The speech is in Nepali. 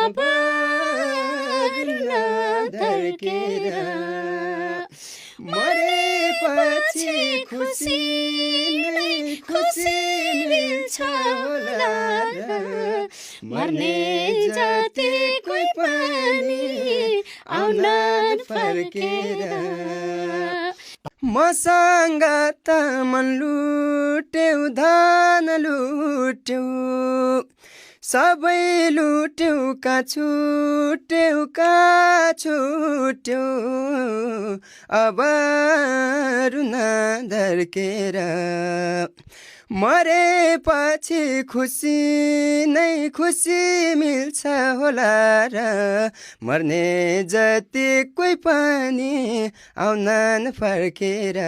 अब रुन धर्केर मरेपछि खुसी नै खुसी मिल्छ होला र मर्ने जाति कोही पनि आउलान् फर्केर मसँग त मन लुट्यौ धन लुट्यौ सबै लुट्यौ का छुट्यौ अब रुन धर्केर मरेपछि खुसी नै खुसी मिल्छ होला र मर्ने जति कोही पनि आउनन् फर्केर